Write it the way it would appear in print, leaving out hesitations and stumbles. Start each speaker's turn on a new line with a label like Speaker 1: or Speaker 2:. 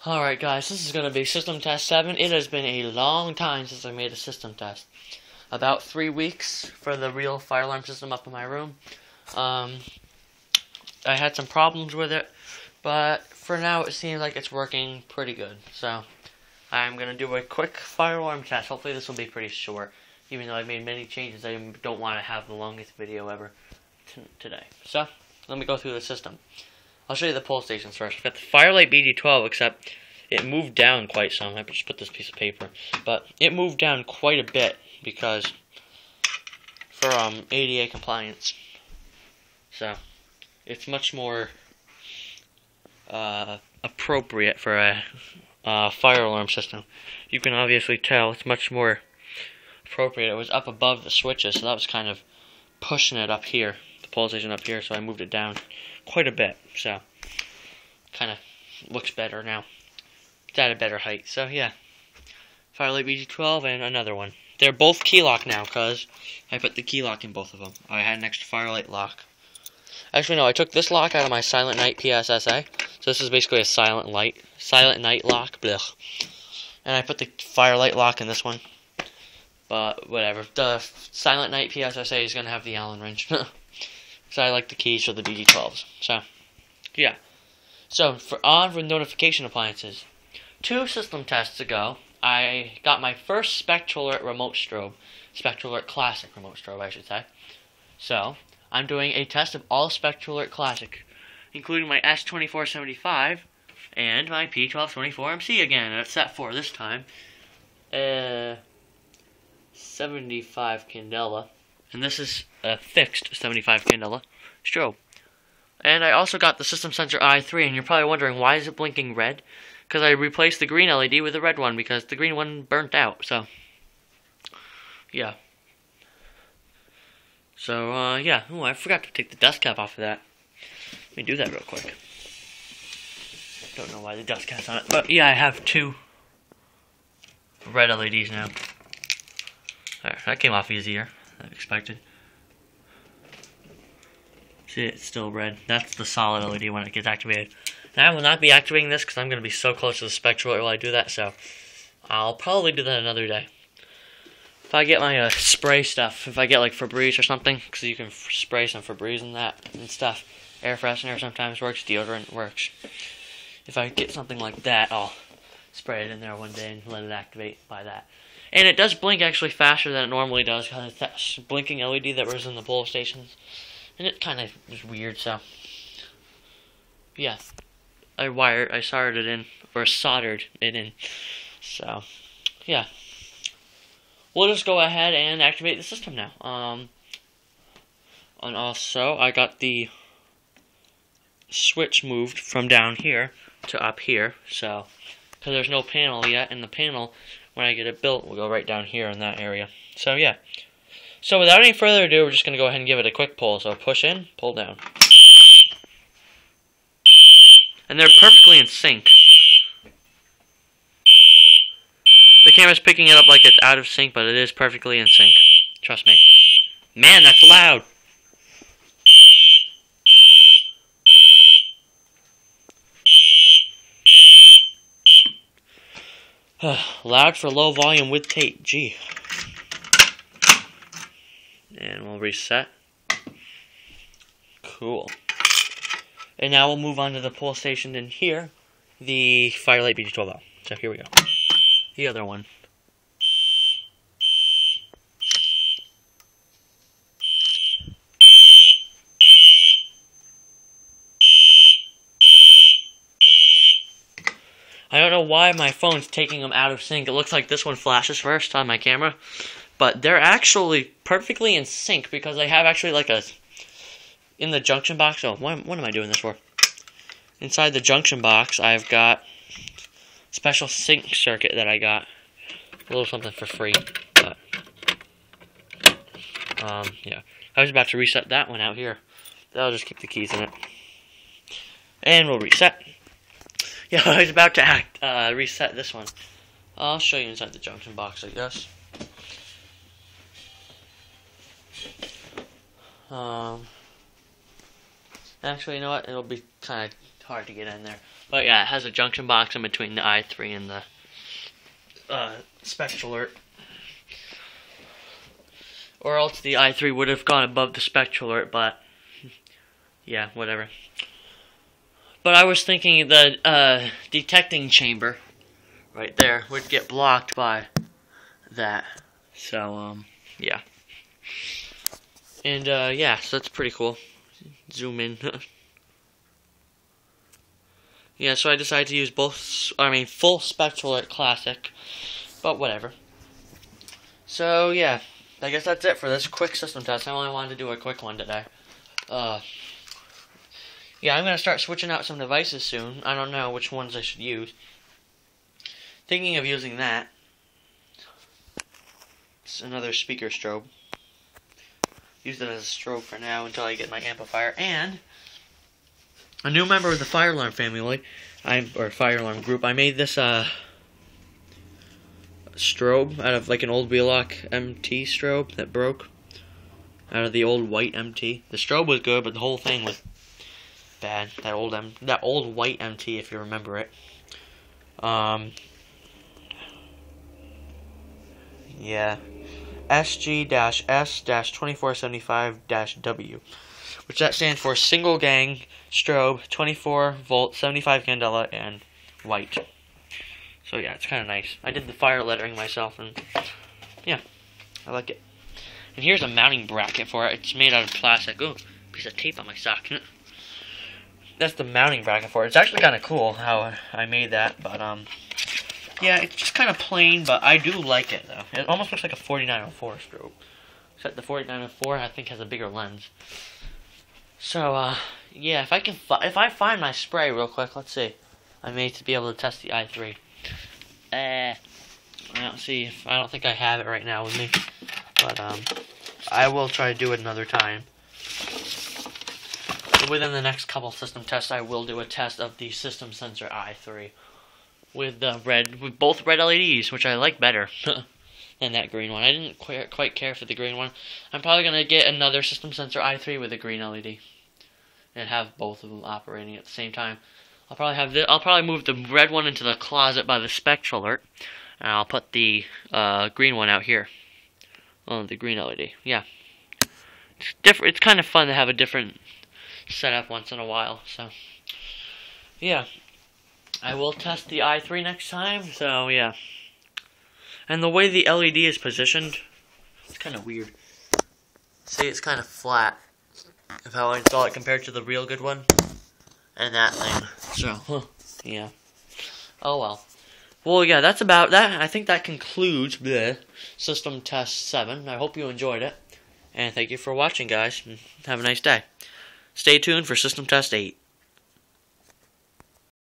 Speaker 1: Alright guys, this is going to be System Test 7. It has been a long time since I made a system test. About 3 weeks for the real fire alarm system up in my room. I had some problems with it, but for now it seems like it's working pretty good. So, I'm going to do a quick fire alarm test. Hopefully this will be pretty short. Even though I've made many changes, I don't want to have the longest video ever today. So, let me go through the system. I'll show you the pull stations first. We've got the Fire-Lite BG-12, except it moved down quite some. I just put this piece of paper. But it moved down quite a bit because for ADA compliance. So, it's much more appropriate for a fire alarm system. You can obviously tell it's much more appropriate. It was up above the switches, so that was kind of pushing it up here, the pull station up here, so I moved it down quite a bit. So, kind of looks better now. It's at a better height. So, yeah. Fire-Lite BG-12 and another one. They're both key lock now, because I put the key lock in both of them. I had an extra Fire-Lite lock. Actually, no, I took this lock out of my Silent Night PSSA. So this is basically a Silent Night lock. Blech. And I put the Fire-Lite lock in this one. But, whatever. The Silent Night PSSA is going to have the Allen wrench. So I like the keys for the BG-12s. So, yeah. So, for on with notification appliances. 2 system tests ago, I got my first SpectrAlert remote strobe. SpectrAlert Classic remote strobe, I should say. So, I'm doing a test of all SpectrAlert Classic, including my S2475 and my P1224MC again. It's set for this time 75 candela. And this is a fixed 75 candela strobe. And I also got the System Sensor i3, and you're probably wondering, why is it blinking red? Because I replaced the green LED with the red one, because the green one burnt out, so, yeah. So, yeah. Oh, I forgot to take the dust cap off of that. Let me do that real quick. Don't know why the dust cap's on it, but yeah, I have 2 red LEDs now. Alright, that came off easier than expected. See, it's still red. That's the solid LED when it gets activated. Now, I will not be activating this because I'm going to be so close to the SpectrAlert while I do that, so I'll probably do that another day. If I get my spray stuff, if I get like Febreze or something, because you can spray some Febreze and that and stuff. Air freshener sometimes works, deodorant works. If I get something like that, I'll spray it in there one day and let it activate by that. And it does blink actually faster than it normally does, because it's that blinking LED that was in the pull stations. And it kind of is weird, so yeah. I soldered it in. So, yeah. We'll just go ahead and activate the system now. And also, I got the switch moved from down here to up here, so, because there's no panel yet, and the panel, when I get it built, will go right down here in that area. So, yeah. So, without any further ado, we're just going to go ahead and give it a quick pull. So, push in, pull down. And they're perfectly in sync. The camera's picking it up like it's out of sync, but it is perfectly in sync. Trust me. Man, that's loud! Loud for low volume with tape. Gee. And we'll reset. Cool. And now we'll move on to the pull station in here, the Fire-Lite BG-12L. So here we go. The other one. I don't know why my phone's taking them out of sync. It looks like this one flashes first on my camera, but they're actually perfectly in sync because I have actually like a in the junction box. Oh, what am I doing this for? Inside the junction box, I've got a special sync circuit that I got. A little something for free. But, yeah. I was about to reset that one out here. I'll just keep the keys in it. And we'll reset. Yeah, I was about to reset this one. I'll show you inside the junction box, I guess. Actually, you know what? It'll be kind of hard to get in there. But yeah, it has a junction box in between the i3 and the SpectrAlert. Or else the i3 would have gone above the SpectrAlert, but yeah, whatever. But I was thinking the detecting chamber right there would get blocked by that. So, yeah. And, yeah, so that's pretty cool. Zoom in. Yeah, so I decided to use full SpectrAlert Classic, but whatever. So, yeah, I guess that's it for this quick system test. I only wanted to do a quick one today. Yeah, I'm going to start switching out some devices soon. I don't know which ones I should use. Thinking of using that. It's another speaker strobe. Use it as a strobe for now until I get my amplifier. And a new member of the Fire Alarm family, or Fire Alarm group, I made this strobe out of like an old Wheelock MT strobe that broke. Out of the old white MT. The strobe was good, but the whole thing was bad. That old white MT, if you remember it. Yeah. SG-S-2475-W, which that stands for Single Gang Strobe, 24 volt, 75 candela, and white. So yeah, it's kind of nice. I did the fire lettering myself, and yeah, I like it. And here's a mounting bracket for it. It's made out of plastic. Ooh, piece of tape on my sock. That's the mounting bracket for it. It's actually kind of cool how I made that, but yeah, it's just kind of plain, but I do like it, though. It almost looks like a 4904 strobe. Except the 4904, I think, has a bigger lens. So, yeah, if I find my spray real quick, let's see. I may be able to test the i3. I don't think I have it right now with me. But, I will try to do it another time. Within the next couple system tests, I will do a test of the system sensor i3. With both red LEDs, which I like better than that green one. I didn't quite care for the green one. I'm probably gonna get another system sensor i3 with a green LED, and have both of them operating at the same time. I'll probably move the red one into the closet by the SpectrAlert, and I'll put the green one out here. Oh, the green LED. Yeah, it's different. It's kind of fun to have a different setup once in a while. So, yeah. I will test the i3 next time, so yeah. And the way the LED is positioned, it's kind of weird. See, it's kind of flat, of how I install it compared to the real good one, and that thing. So, yeah. Oh well. Well, yeah, that's about that. I think that concludes the System Test 7. I hope you enjoyed it, and thank you for watching, guys, and have a nice day. Stay tuned for System Test 8.